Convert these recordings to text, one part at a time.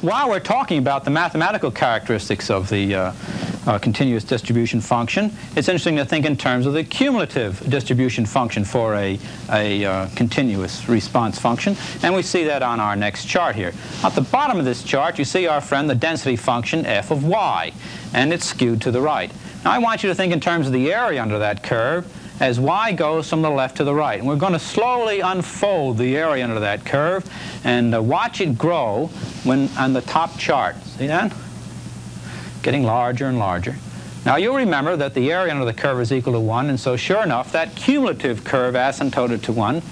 while we're talking about the mathematical characteristics of the continuous distribution function, it's interesting to think in terms of the cumulative distribution function for a continuous response function, and we see that on our next chart here. At the bottom of this chart, you see our friend the density function f of y, and it's skewed to the right. Now I want you to think in terms of the area under that curve as y goes from the left to the right. And we're going to slowly unfold the area under that curve and watch it grow when on the top chart. See that? Getting larger and larger. Now you'll remember that the area under the curve is equal to 1, and so sure enough, that cumulative curve asymptoted to 1.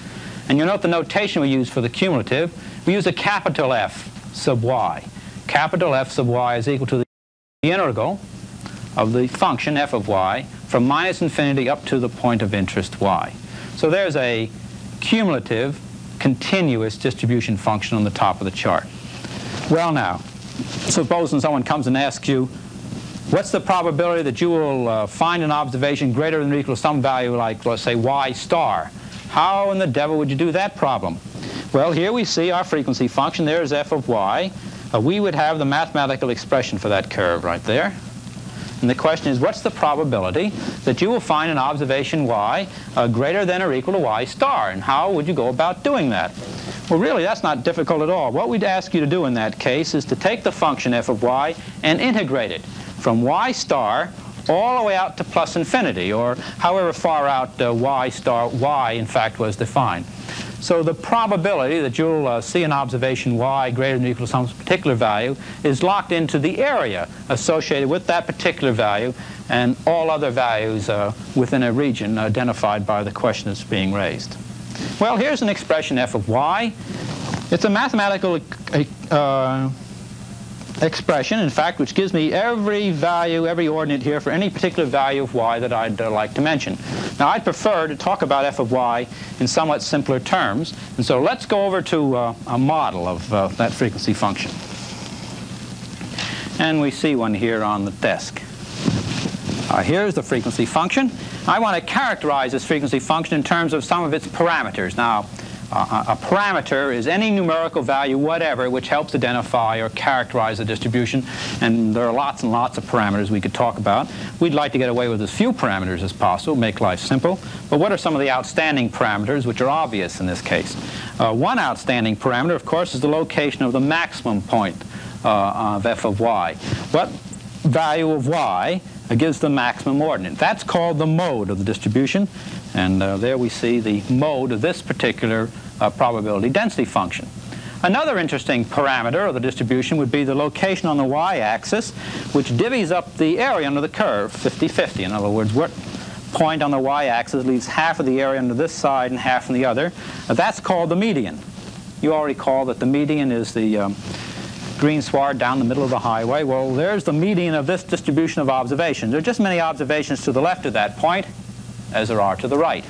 And you'll note the notation we use for the cumulative. We use a capital F sub y. Capital F sub y is equal to the integral of the function f of y from minus infinity up to the point of interest y. So there's a cumulative continuous distribution function on the top of the chart. Well now, supposing someone comes and asks you, what's the probability that you will find an observation greater than or equal to some value like, let's say, y star? How in the devil would you do that problem? Well, here we see our frequency function. There's f of y. We would have the mathematical expression for that curve right there. And the question is, what's the probability that you will find an observation y greater than or equal to y star? And how would you go about doing that? Well, really, that's not difficult at all. What we'd ask you to do in that case is to take the function f of y and integrate it from y star all the way out to plus infinity, or however far out y star y, in fact, was defined. So the probability that you'll see an observation y greater than or equal to some particular value is locked into the area associated with that particular value and all other values within a region identified by the question that's being raised. Well, here's an expression f of y. It's a mathematical expression, in fact, which gives me every value, every ordinate here for any particular value of y that I'd like to mention. Now, I'd prefer to talk about f of y in somewhat simpler terms, and so let's go over to a model of that frequency function. And we see one here on the desk. Here's the frequency function. I want to characterize this frequency function in terms of some of its parameters. Now, a parameter is any numerical value, whatever, which helps identify or characterize the distribution. And there are lots and lots of parameters we could talk about. We'd like to get away with as few parameters as possible, make life simple. But what are some of the outstanding parameters which are obvious in this case? One outstanding parameter, of course, is the location of the maximum point of f of y. What value of y gives the maximum ordinate? That's called the mode of the distribution. And there we see the mode of this particular probability density function. Another interesting parameter of the distribution would be the location on the y-axis, which divvies up the area under the curve 50-50. In other words, what point on the y-axis leaves half of the area under this side and half on the other. That's called the median. You all recall that the median is the green sward down the middle of the highway. Well, there's the median of this distribution of observations. There are just many observations to the left of that point as there are to the right.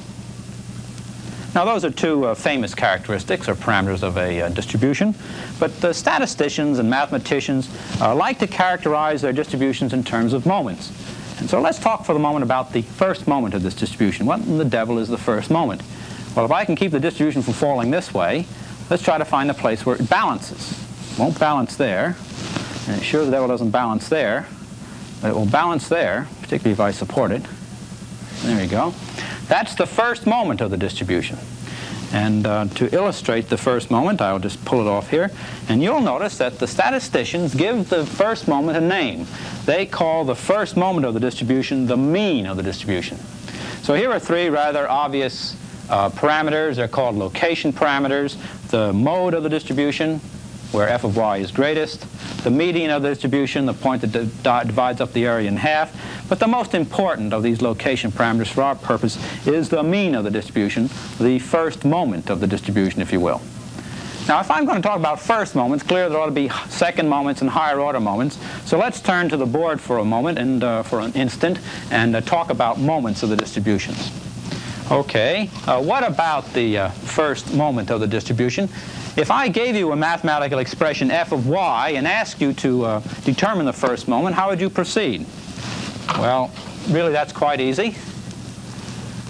Now, those are two famous characteristics or parameters of a distribution, but the statisticians and mathematicians like to characterize their distributions in terms of moments. And so let's talk for the moment about the first moment of this distribution. What in the devil is the first moment? Well, if I can keep the distribution from falling this way, let's try to find the place where it balances. It won't balance there, and it sure the devil doesn't balance there, but it will balance there, particularly if I support it. There you go. That's the first moment of the distribution. And to illustrate the first moment, I'll just pull it off here. And you'll notice that the statisticians give the first moment a name. They call the first moment of the distribution the mean of the distribution. So here are three rather obvious parameters. They're called location parameters. The mode of the distribution, where f of y is greatest. The median of the distribution, the point that divides up the area in half. But the most important of these location parameters for our purpose is the mean of the distribution, the first moment of the distribution, if you will. Now, if I'm going to talk about first moments, clearly there ought to be second moments and higher order moments. So let's turn to the board for a moment and for an instant and talk about moments of the distributions. Okay, what about the first moment of the distribution? If I gave you a mathematical expression f of y and asked you to determine the first moment, how would you proceed? Well, really that's quite easy.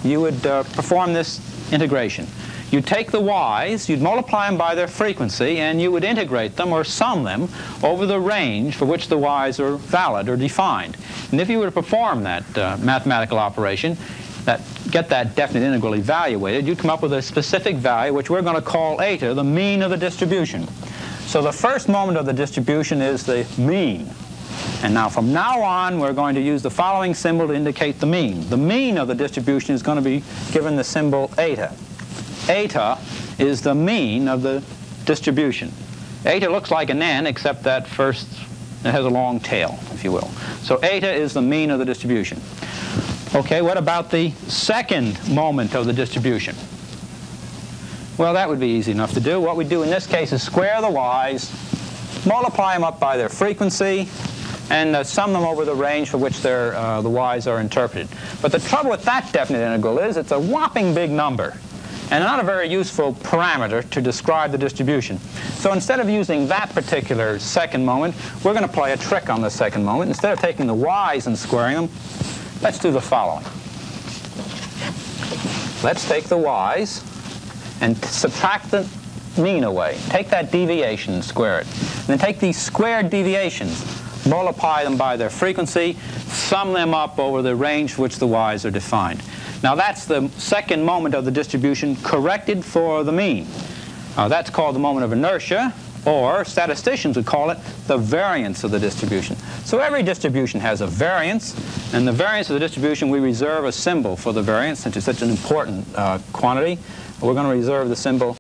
You would perform this integration. you'd take the y's, you'd multiply them by their frequency, and you would integrate them or sum them over the range for which the y's are valid or defined. And if you were to perform that mathematical operation, get that definite integral evaluated, you'd come up with a specific value which we're going to call eta, the mean of the distribution. So the first moment of the distribution is the mean. And now from now on, we're going to use the following symbol to indicate the mean. The mean of the distribution is going to be given the symbol eta. Eta is the mean of the distribution. Eta looks like an n, except that first it has a long tail, if you will. So eta is the mean of the distribution. Okay, what about the second moment of the distribution? Well, that would be easy enough to do. What we do in this case is square the y's, multiply them up by their frequency, and sum them over the range for which the y's are interpreted. But the trouble with that definite integral is it's a whopping big number, and not a very useful parameter to describe the distribution. So instead of using that particular second moment, we're going to play a trick on the second moment. Instead of taking the y's and squaring them, let's do the following. Let's take the y's and subtract the mean away. Take that deviation and square it. And then take these squared deviations, multiply them by their frequency, sum them up over the range for which the y's are defined. Now that's the second moment of the distribution corrected for the mean. That's called the moment of inertia, or statisticians would call it the variance of the distribution. So every distribution has a variance, and the variance of the distribution, we reserve a symbol for the variance, since it's such an important quantity. We're going to reserve the symbol